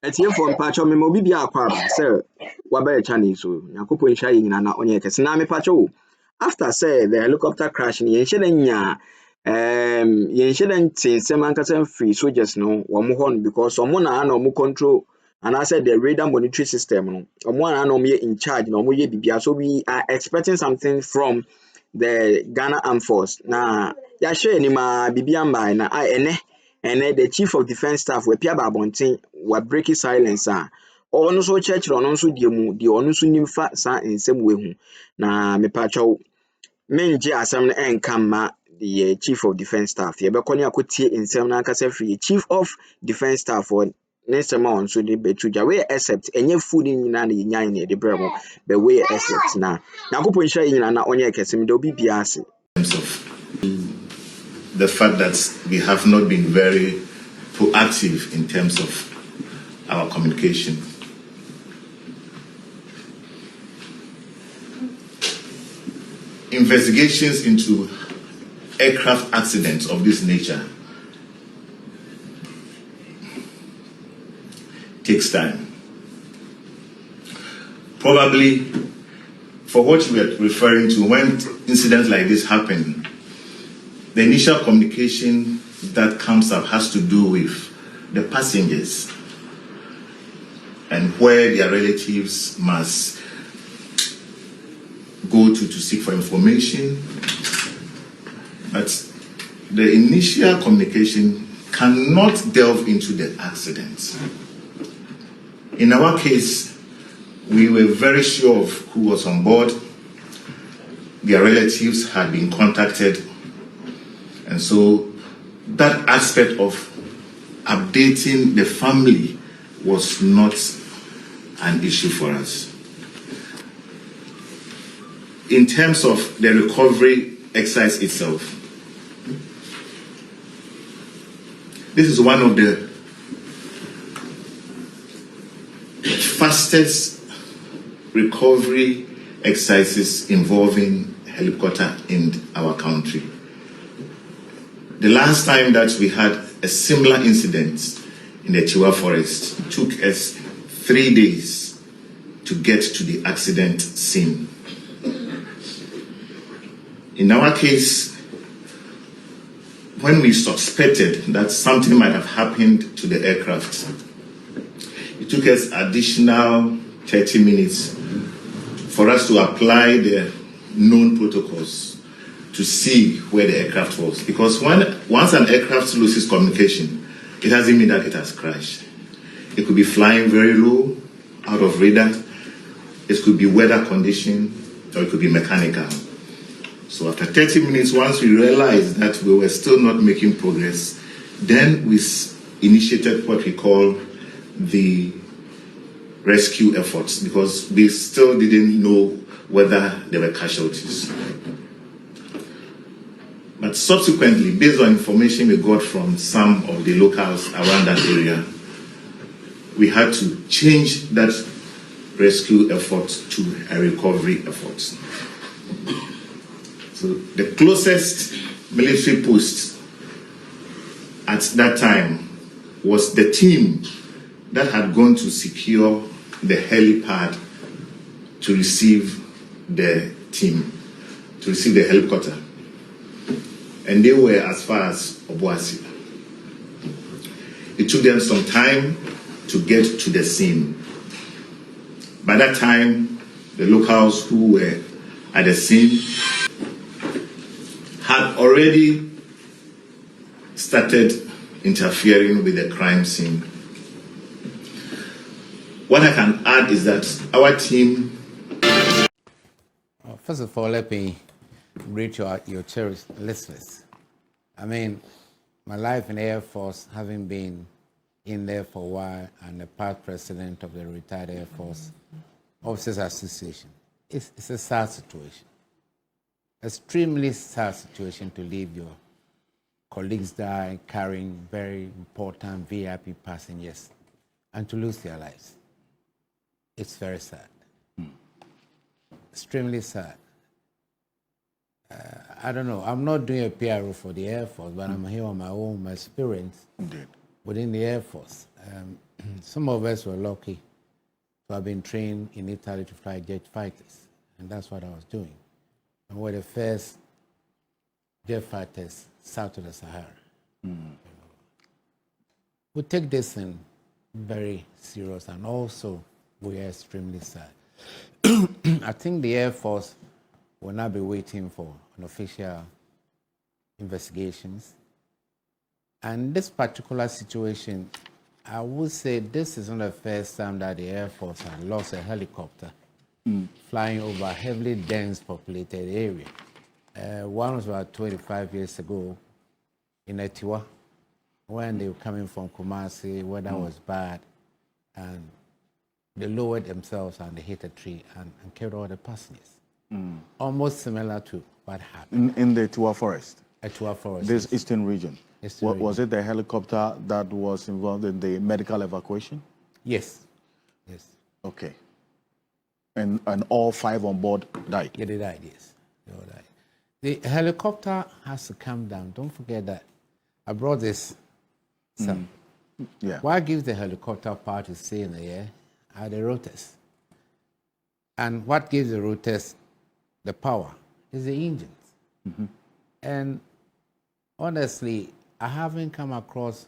Etie for mpacho me mo bibia akwa ba say wabe channel so nyakopo nhya yi nyina na onye kese na me pacho after say the helicopter crash ni yenhye na nya yenhye na nsem ankasa free soldiers no wo mo ho no because omo na omo control and I said the radar monitoring system no omo na omo ye in charge na omo ye bibia so we are expecting something from the Ghana Armed Force na ya share ni ma bibia mba na and the chief of defense staff we pia babonten we break silence ono so church ono so die mu die ono so nimfa sa nsem we hu na mepacho menje asem no enka ma the chief of defense staff ye be koni akotie nsem na akasa free chief of defense staff for next time on so the betuja we accept enye food nyina na nyan na de bremo be we accept na nakopo nhira nyina na onye kesem de obi bia ase the fact that we have not been very proactive in terms of our communication. Investigations into aircraft accidents of this nature takes time. Probably for what you were referring to, when incidents like this happen, the initial communication that comes up has to do with the passengers and where their relatives must go to seek for information. But the initial communication cannot delve into the accidents. In our case, we were very sure of who was on board. Their relatives had been contacted. And so that aspect of updating the family was not an issue for us. In terms of the recovery exercise itself, this is one of the fastest recovery exercises involving helicopter in our country. The last time that we had a similar incident in the Chiwa forest, it took us 3 days to get to the accident scene. In our case, when we suspected that something might have happened to the aircraft, it took us additional 30 minutes for us to apply the known protocols to see where the aircraft was. Because once an aircraft loses communication, it doesn't mean that it has crashed. It could be flying very low, out of radar. It could be weather condition, or it could be mechanical. So after 30 minutes, once we realized that we were still not making progress, then we initiated what we call the rescue efforts, because we still didn't know whether there were casualties. But subsequently, based on information we got from some of the locals around that area, we had to change that rescue effort to a recovery effort. So the closest military post at that time was the team that had gone to secure the helipad to receive the team, to receive the helicopter. And they were as far as Obuasi. It took them some time to get to the scene. By that time, the locals who were at the scene had already started interfering with the crime scene. What I can add is that our team... First of all, let me greet your cherished listeners. I mean, my life in the Air Force, having been in there for a while and the past president of the Retired Air Force Officers Association, it's a sad situation. Extremely sad situation to leave your colleagues die carrying very important VIP passengers and to lose their lives. It's very sad. Extremely sad. I don't know. I'm not doing a PRO for the Air Force, but I'm here on my own, my experience. Indeed. within the Air Force. Some of us were lucky to have been trained in Italy to fly jet fighters, and that's what I was doing. And we were the first jet fighters south of the Sahara. We take this in very serious, and also we are extremely sad. I think the Air Force will not be waiting for an official investigations. And this particular situation, I would say this is not the first time that the Air Force has lost a helicopter flying over a heavily dense populated area. One was about 25 years ago in Etiwa, when they were coming from Kumasi, weather was bad, and they lowered themselves and they hit a tree and killed all the passengers. Almost similar to what happened. In the Etiwa forest? Etiwa forest. This eastern region? Region. Was it the helicopter that was involved in the medical evacuation? Yes. Yes. Okay. And all 5 on board died? Yeah, they died, yes. They all died. The helicopter has to come down. Don't forget that. I brought this. Yeah. What gives the helicopter power to stay in the air are the rotors. And what gives the rotors the power is the engines. And honestly, I haven't come across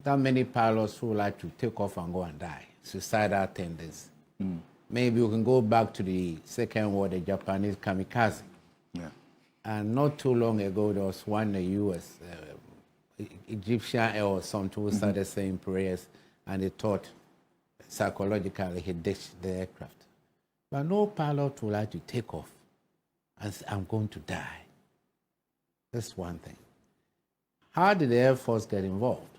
that many pilots who like to take off and go and die, suicidal tendencies. Maybe we can go back to the Second War, the Japanese kamikaze. Yeah. And not too long ago, there was one in the U.S., Egyptian Air or something, who started saying prayers, and they thought psychologically he ditched the aircraft. But no pilot would like to take off and say, I'm going to die. That's one thing. How did the Air Force get involved?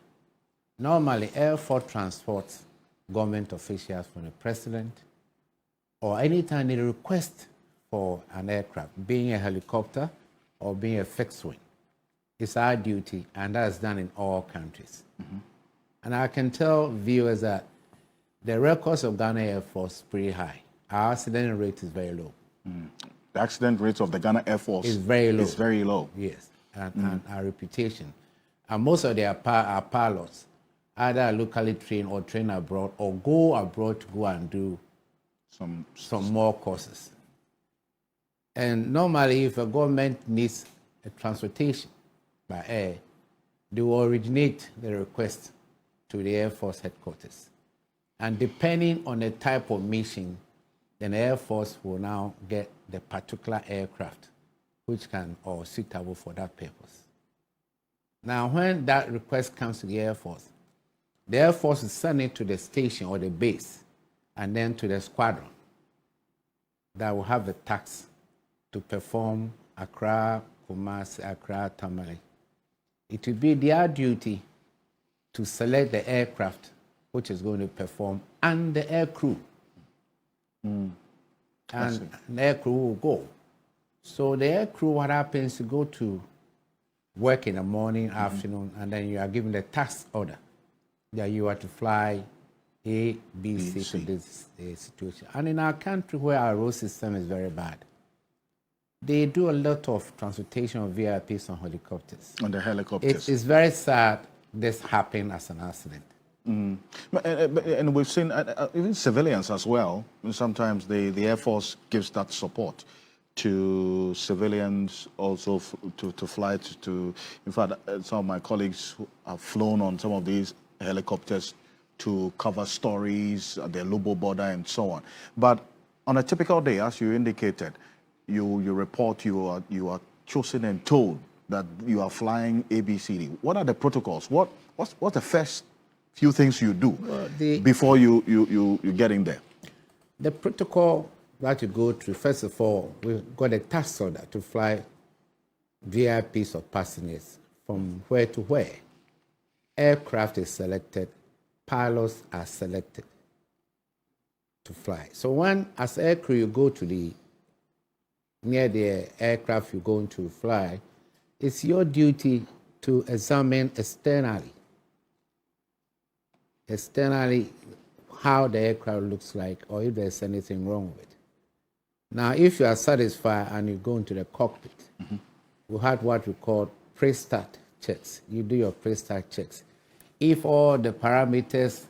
Normally, Air Force transports government officials from the president, or anytime they request for an aircraft, being a helicopter or being a fixed wing. It's our duty, and that's done in all countries. And I can tell viewers that the records of Ghana Air Force is pretty high. Our accident rate is very low. The accident rate of the Ghana Air Force is very low. Is very low. Yes, and our reputation. And most of our pilots either are locally trained or train abroad or go abroad to go and do some more courses. And normally, if a government needs a transportation by air, they will originate the request to the Air Force headquarters. And depending on the type of mission, then the Air Force will now get the particular aircraft which can or suitable for that purpose. Now, when that request comes to the Air Force will send it to the station or the base and then to the squadron that will have the task to perform Accra, Kumasi, Accra, Tamale. It will be their duty to select the aircraft which is going to perform and the air crew. And the air crew will go. So the air crew, what happens, you go to work in the morning, afternoon, and then you are given the task order that you are to fly A, B, C to this situation. And in our country where our road system is very bad, they do a lot of transportation of VIPs on helicopters. On the helicopters. It's very sad this happened as an accident. And we've seen even civilians as well. Sometimes the Air Force gives that support to civilians also to fly to. In fact, some of my colleagues who have flown on some of these helicopters to cover stories at the Lobo border and so on. But on a typical day, as you indicated, you report you are chosen and told that you are flying ABCD. What are the protocols? What's the first few things you do before you get in there? The protocol that you go through, first of all, we've got a task order to fly VIPs or passengers from where to where. Aircraft is selected, pilots are selected to fly. So when, as aircrew, you go to near the aircraft you're going to fly, it's your duty to examine externally how the aircraft looks like or if there's anything wrong with it. Now, if you are satisfied and you go into the cockpit, we had what we call pre-start checks. You do your pre-start checks. If all the parameters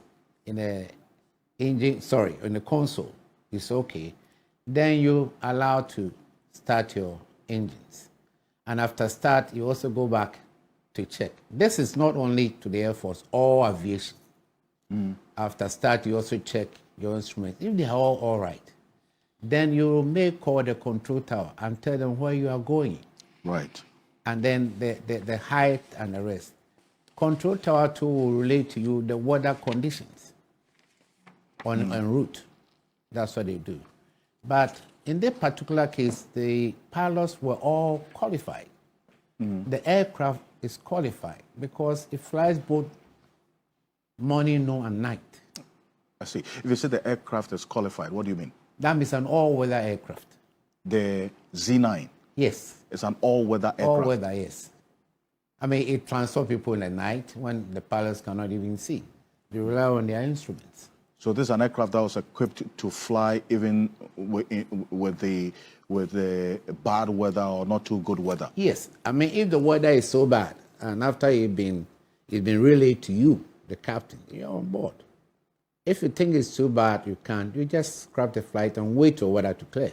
in the in the console is okay, then you allow to start your engines. And after start, you also go back to check. This is not only to the Air Force or aviation. After start, you also check your instruments. If they are all right, then you may call the control tower and tell them where you are going. Right. And then the height and the rest. Control tower 2 will relate to you the weather conditions on en route. That's what they do. But in this particular case, the pilots were all qualified. The aircraft is qualified because it flies both morning, noon, and night. I see. If you say the aircraft is qualified, what do you mean? That means an all-weather aircraft. The Z9. Yes. It's an all-weather aircraft. All-weather, yes. I mean, it transports people in the night when the pilots cannot even see. They rely on their instruments. So this is an aircraft that was equipped to fly even with the bad weather or not too good weather. Yes. I mean, if the weather is so bad, and after it's been relayed to you, the captain, you're on board. If you think it's too bad, you can't. You just scrap the flight and wait for weather to clear.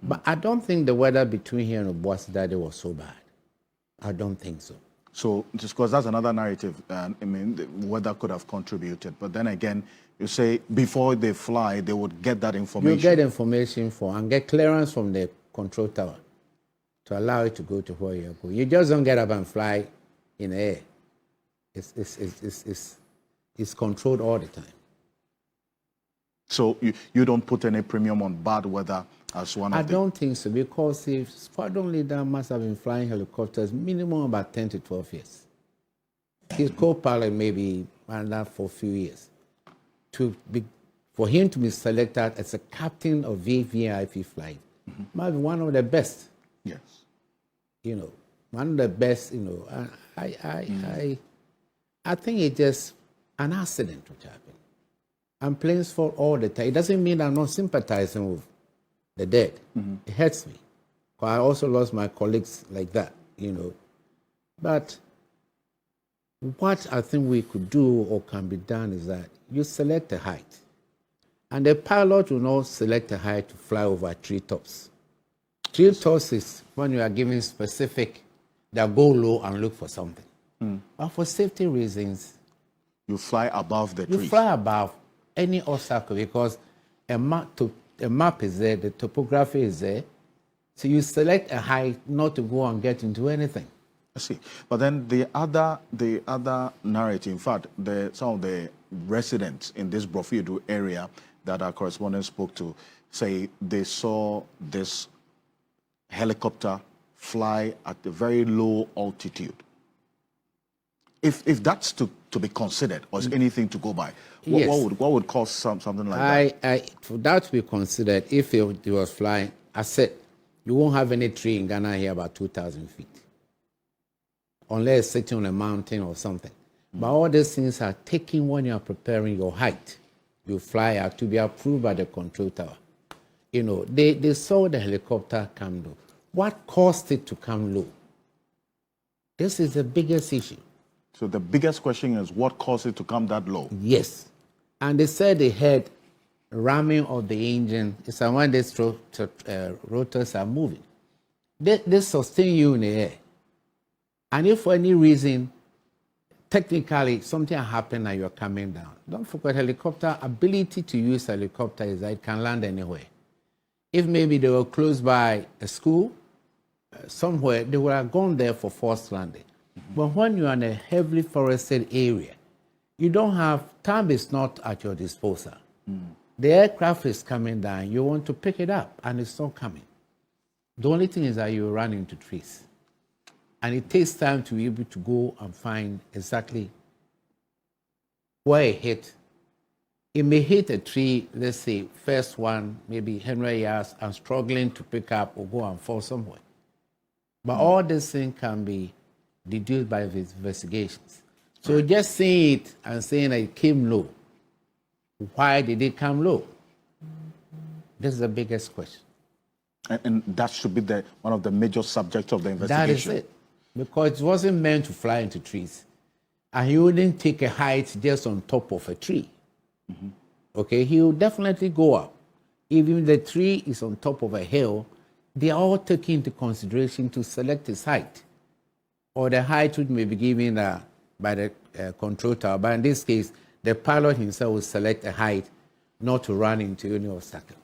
But I don't think the weather between here and Obuasi that day was so bad. I don't think so. So, just because that's another narrative, I mean, the weather could have contributed. But then again, you say before they fly, they would get that information. You get information and get clearance from the control tower to allow it to go to where you're going. You just don't get up and fly in the air. It's controlled all the time. So you don't put any premium on bad weather as one of I don't think so, because if squadron leader must have been flying helicopters minimum about 10 to 12 years. His co-pilot maybe ran that for a few years. For him to be selected as a captain of VVIP flight might be one of the best. Yes. You know, one of the best, you know. I think it's just an accident which happened. And planes fall all the time. It doesn't mean I'm not sympathizing with the dead. It hurts me. I also lost my colleagues like that, you know. But what I think we could do or can be done is that you select a height. And the pilot will not select a height to fly over treetops. Treetops is when you are given specific, that go low and look for something. But for safety reasons, you fly above the trees. You fly above any obstacle because a map is there, the topography is there. So you select a height not to go and get into anything. I see. But then the other narrative, in fact, some of the residents in this Brofiedu area that our correspondent spoke to say they saw this helicopter fly at a very low altitude. If that's to be considered, or is anything to go by, what would cause something like that? For that to be considered, if it was flying, I said, you won't have any tree in Ghana here about 2,000 feet. Unless sitting on a mountain or something. But all these things are taken when you are preparing your height. You fly out to be approved by the control tower. You know, they saw the helicopter come low. What caused it to come low? This is the biggest issue. So the biggest question is what caused it to come that low? Yes. And they said they had ramming of the engine. It's when these rotors are moving. They sustain you in the air. And if for any reason, technically, something happened and you're coming down, don't forget helicopter ability to use helicopter is that it can land anywhere. If maybe they were close by a school, somewhere, they would have gone there for forced landing. But when you're in a heavily forested area, you don't have, time is not at your disposal. The aircraft is coming down, you want to pick it up, and it's not coming. The only thing is that you run into trees. And it takes time to be able to go and find exactly where it hit. It may hit a tree, let's say, first one, maybe 100 yards, and struggling to pick up or go and fall somewhere. But all these things can be deduced by investigations. So just seeing it and saying that it came low, why did it come low? This is the biggest question. And that should be one of the major subjects of the investigation. That is it. Because it wasn't meant to fly into trees. And he wouldn't take a height just on top of a tree. Okay, he will definitely go up. Even if the tree is on top of a hill, they are all taken into consideration to select his height, or the height which may be given by the control tower. But in this case, the pilot himself will select a height not to run into any obstacle.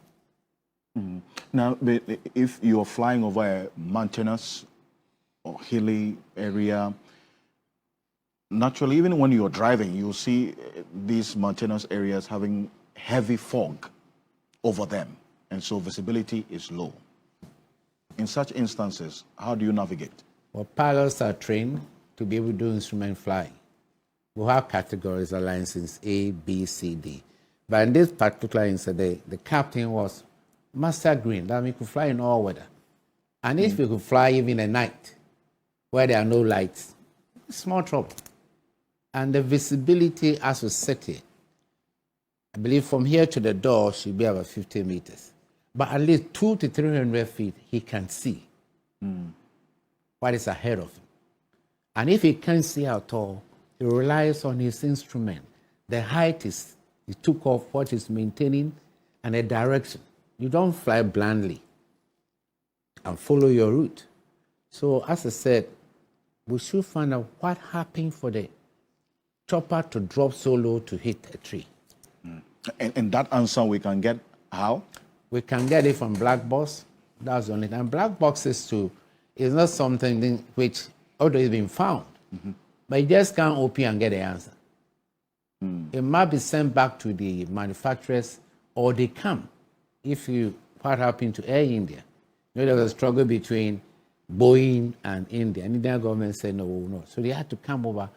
Now, if you're flying over a mountainous or hilly area, naturally, even when you're driving, you'll see these mountainous areas having heavy fog over them, and so visibility is low. In such instances, how do you navigate? Well, pilots are trained to be able to do instrument flying. We have categories of license A, B, C, D. But in this particular incident, the captain was master green. That means he could fly in all weather. And if we could fly even at night, where there are no lights, small trouble. And the visibility as we set it, I believe from here to the door should be about 50 meters. But at least 200 to 300 feet, he can see what is ahead of him. And if he can't see at all, he relies on his instrument. The height is, he took off what is maintaining, and the direction. You don't fly blindly and follow your route. So as I said, we should find out what happened for the chopper to drop so low to hit a tree. And that answer we can get how? We can get it from black box. That's the only thing. And black boxes too is not something which already been found, but you just can't open and get the answer. It might be sent back to the manufacturers, or they come. If what happened to Air India? You know, there was a struggle between Boeing and India, and Indian government said no. So they had to come over,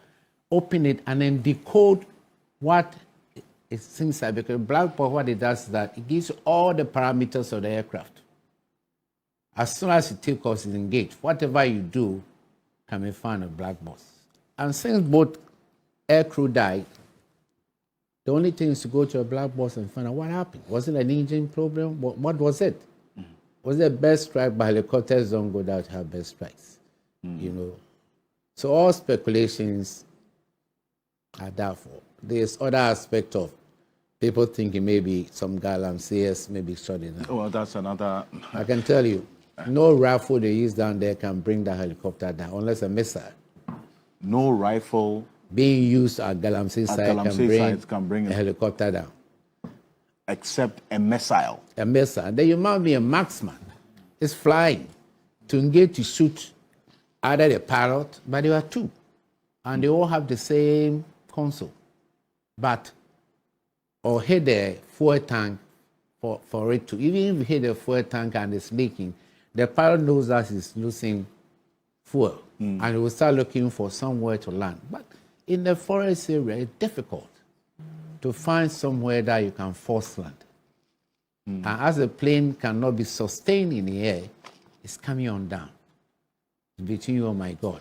open it, and then decode what it seems like, because black box, what it does is that it gives you all the parameters of the aircraft. As soon as it takes off, it's engaged. Whatever you do can be found in black box. And since both air crew died, the only thing is to go to a black box and find out what happened. Was it an engine problem? What was it? Was it a bird strike? But helicopters don't go down to have bird strikes, you know. So all speculations are doubtful. There's other aspect of people thinking maybe some galamsees maybe shot it down. Well, that's another. I can tell you, no rifle they use down there can bring the helicopter down unless a missile. No rifle Being used at Galamsey side can bring a helicopter down. Except a missile. A missile. Then you might be a marksman. It's flying to engage to shoot either the pilot, but there are two. And they all have the same console. But, or hit the fuel tank for it to, even if you hit the fuel tank and it's leaking, the pilot knows that he's losing fuel. And he will start looking for somewhere to land. But in the forest area, it's difficult to find somewhere that you can force land. And as the plane cannot be sustained in the air, it's coming on down. It's between you and my God.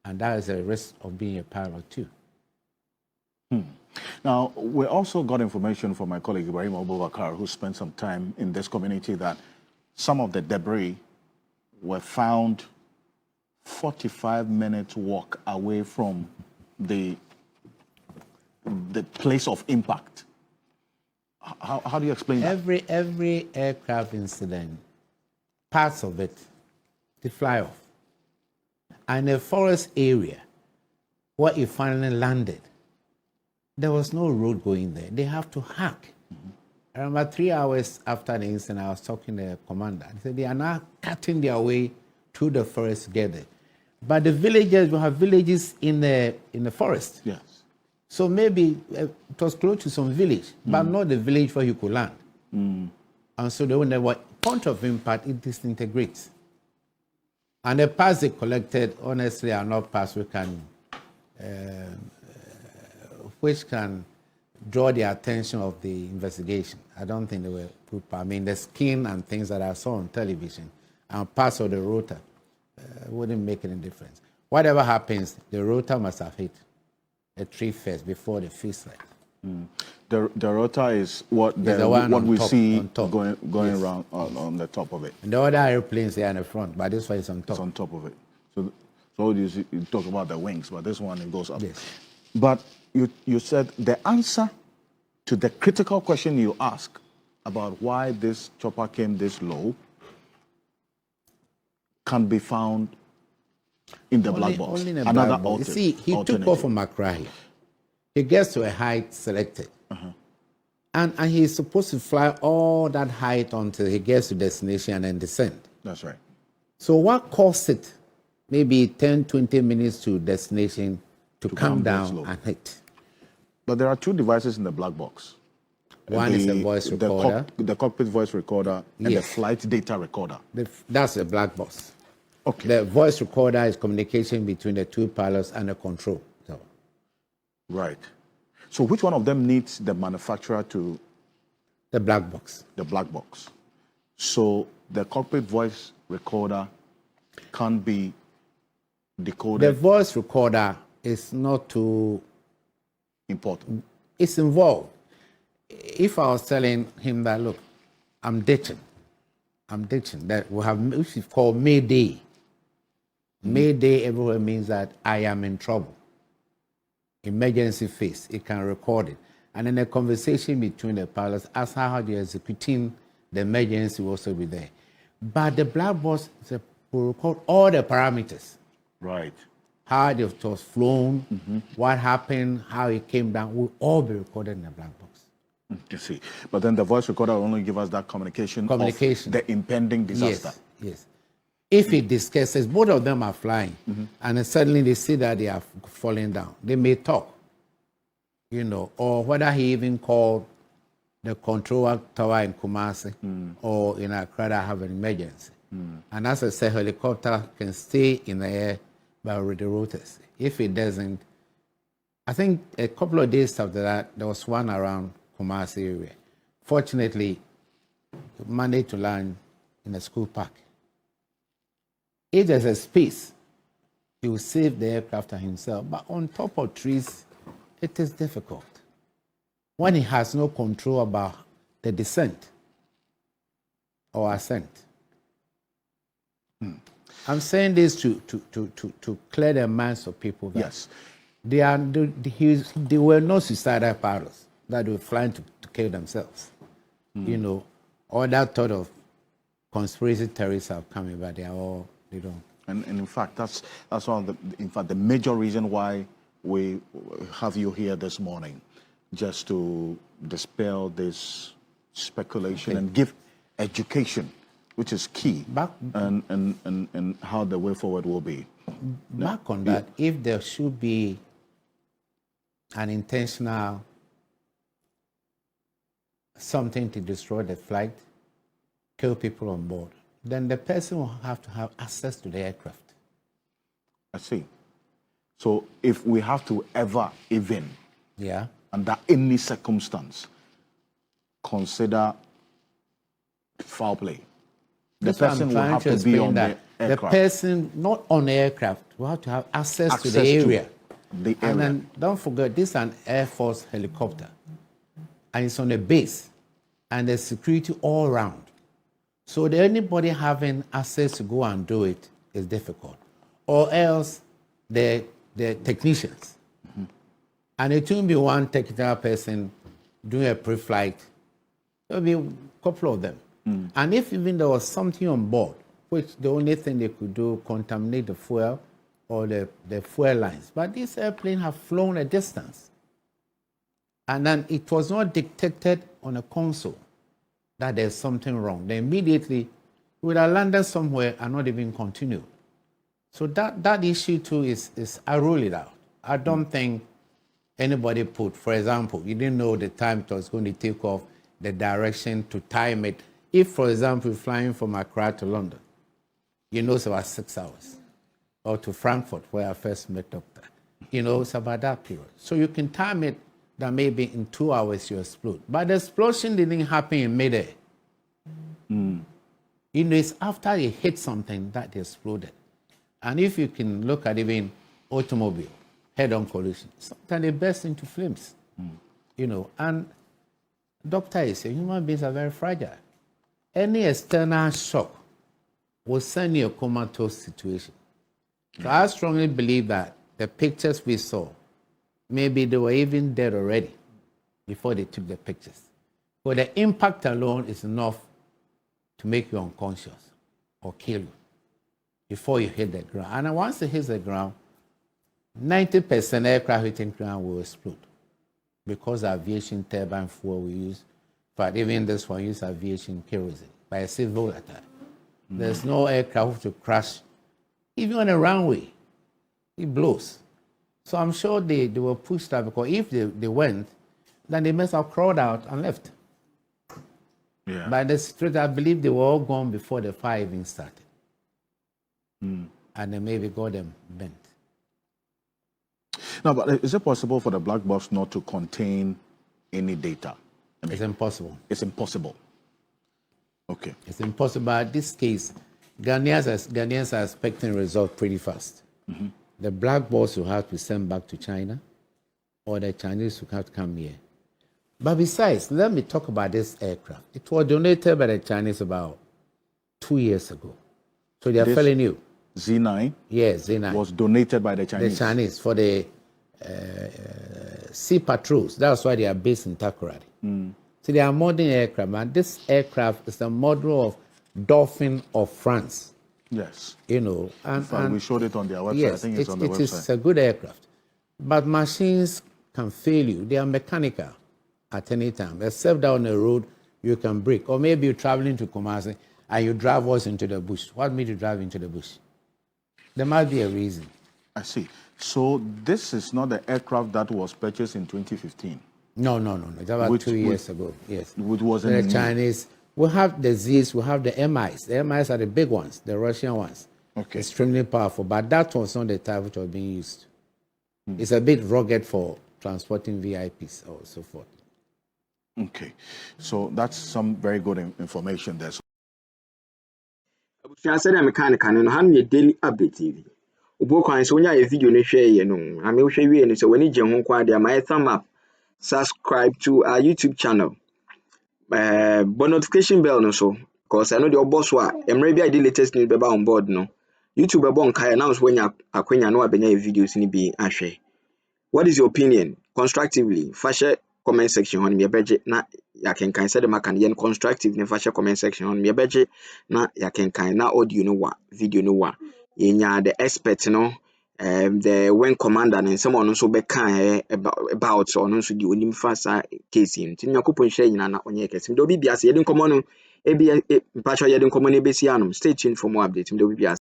And that is a risk of being a pilot too. Now, we also got information from my colleague Ibrahim Abubakar, who spent some time in this community, that some of the debris were found 45 minutes walk away from the place of impact. How do you explain that? Every aircraft incident, parts of it, they fly off. And the forest area where it finally landed, there was no road going there. They have to hack. Around about 3 hours after the incident, I was talking to the commander. He said they are now cutting their way through the forest together. But the villagers, we have villages in the forest. Yes. So maybe it was close to some village, but not the village where you could land. And so when there was point of impact, it disintegrates. And the parts they collected, honestly, are not parts which can draw the attention of the investigation. I don't think they were put. I mean, the skin and things that I saw on television and parts of the rotor wouldn't make any difference. Whatever happens, the rotor must have hit a tree first before the fuselage. The rotor is what we see going around on the top of it. And the other airplanes are in the front, but this one is on top. It's on top of it. So you talk about the wings, but this one, it goes up. Yes. But you said the answer to the critical question you ask about why this chopper came this low can be found in the black box. Only in the Another black box. You see, he took alternative. off from Accra here. He gets to a height selected. And he's supposed to fly all that height until he gets to destination and then descend. That's right. So what caused it maybe 10, 20 minutes to destination to come down and hit? But there are two devices in the black box. One is a voice recorder. The cockpit voice recorder and the Yes. flight data recorder. That's a black box. Okay. The voice recorder is communication between the two pilots and the control. So, Right. So which one of them needs the manufacturer to the black box. the black box? So the cockpit voice recorder can't be The decoded. voice recorder is not too, Important. it's involved. If I was telling him that, look, I'm ditching, that we have, which is called Mayday. Mayday everywhere means that I am in trouble. Emergency phase, it can record it. And then a conversation between the pilots as how they're executing the emergency will also be there. But the black box will record all the parameters. Right. How it was flown, what happened, how it came down, will all be recorded in the black box. You see. But then the voice recorder will only give us that communication. Of the impending disaster. Yes. If it discusses, both of them are flying, and then suddenly they see that they are falling down, they may talk, or whether he even called the control tower in Kumasi or in Accra that have an emergency. And as I said, helicopter can stay in the air by the rotors. If it doesn't, I think a couple of days after that, there was one around Kumasi area. Fortunately, he managed to land in a school park. If there's a space, he will save the aircraft and himself. But on top of trees, it is difficult. When he has no control about the descent or ascent. I'm saying this to clear the minds of people that Yes. they were not suicidal pilots that were flying to kill themselves. All that thought of conspiracy theories have come in, but they don't. And in fact, that's one of the major reason why we have you here this morning, just to dispel this speculation and give education, which is key, and how the way forward will be. Back on that, if there should be an intentional something to destroy the flight, kill people on board, then the person will have to have access to the aircraft. I see. So if we have to ever, even under any circumstance, consider foul play, the person will have to be on the aircraft. The person not on the aircraft will have to have access to the area. And then don't forget, this is an Air Force helicopter, and it's on a base, and there's security all around. So anybody having access to go and do it is difficult. Or else the technicians. And it won't be one technical person doing a pre-flight. There'll be a couple of them. And if even there was something on board, which the only thing they could do, contaminate the fuel or the fuel lines. But these airplanes have flown a distance. And then it was not detected on a console that there's something wrong. Then immediately we would have landed somewhere and not even continued. So that issue too is I rule it out. I don't think anybody put, for example, you didn't know the time it was going to take off, the direction to time it. If, for example, you're flying from Accra to London, you know it's about 6 hours. Or to Frankfurt, where I first met Doctor. It's about that period. So you can time it that maybe in 2 hours you explode. But the explosion didn't happen in midair. It's after it hit something that it exploded. And if you can look at even automobile, head-on collision, sometimes they burst into flames. And Doctor is saying human beings are very fragile. Any external shock will send you a comatose situation. So I strongly believe that the pictures we saw, maybe they were even dead already before they took the pictures. But the impact alone is enough to make you unconscious or kill you before you hit the ground. And once it hits the ground, 90% aircraft hitting ground will explode because aviation turbine fuel we use. But even this one use aviation kerosene, but it's still volatile. There's no aircraft to crash, even on a runway. It blows. So I'm sure they were pushed out because if they went, then they must have crawled out and left. Yeah. By the street, I believe they were all gone before the fire even started. And they maybe got them bent. Now, but is it possible for the black box not to contain any data? I mean, It's impossible. it's impossible. Okay. It's impossible. But this case, Ghanaians are expecting results pretty fast. The black box will have to send back to China, or the Chinese will have to come here. But besides, let me talk about this aircraft. It was donated by the Chinese about 2 years ago. So they are fairly new. Z9 Yes, Z9. was donated by the Chinese. The Chinese for the sea patrols. That's why they are based in Takoradi. So they are modern aircraft. And this aircraft is a model of Dolphin of France. Yes. You know, In fact, we showed it on their website. yes, I think it's on the it website. is a good aircraft. But machines can fail you. They are mechanical at any time. Except down the road, you can break. Or maybe you're traveling to Kumasi and you drive us into the bush. What made you drive into the bush? There must be a reason. I see. So this is not the aircraft that was purchased in 2015. No. It's about 2 years ago. Yes. Which was The in Chinese. We have the Zs, we have the MIs. The MIs are the big ones, the Russian ones. Okay. Extremely powerful, but that was not the type which was being used. It's a bit rugged for transporting VIPs or so forth. Okay. So that's some very good information there. abusua sɛ mechanical no ha no daily update TV obo kwan so nya video no hwɛ ye no ame wo hwɛ wie no so wani gye ho kwa de my thumb up subscribe to our YouTube channel but notification bell no so because I know the boss wa emre bi the latest news be ba on board no YouTube be bon kai announce when ya akwanya no abenya videos ni bi ahwɛ. What is your opinion constructively fashion comment section on me beje na ya kenkan say the makan yen constructive ne fashion comment section on me beje na ya kenkan na audio no wa video no wa yenya the expert no the wing commander and someone also be kan about so no so di onim fasa case in tin yakopon hwe nyina na onye kese do bi biase yedin komo no ebi mpacho yedin komo no ebesi anom stay tuned for more updates do bi biase.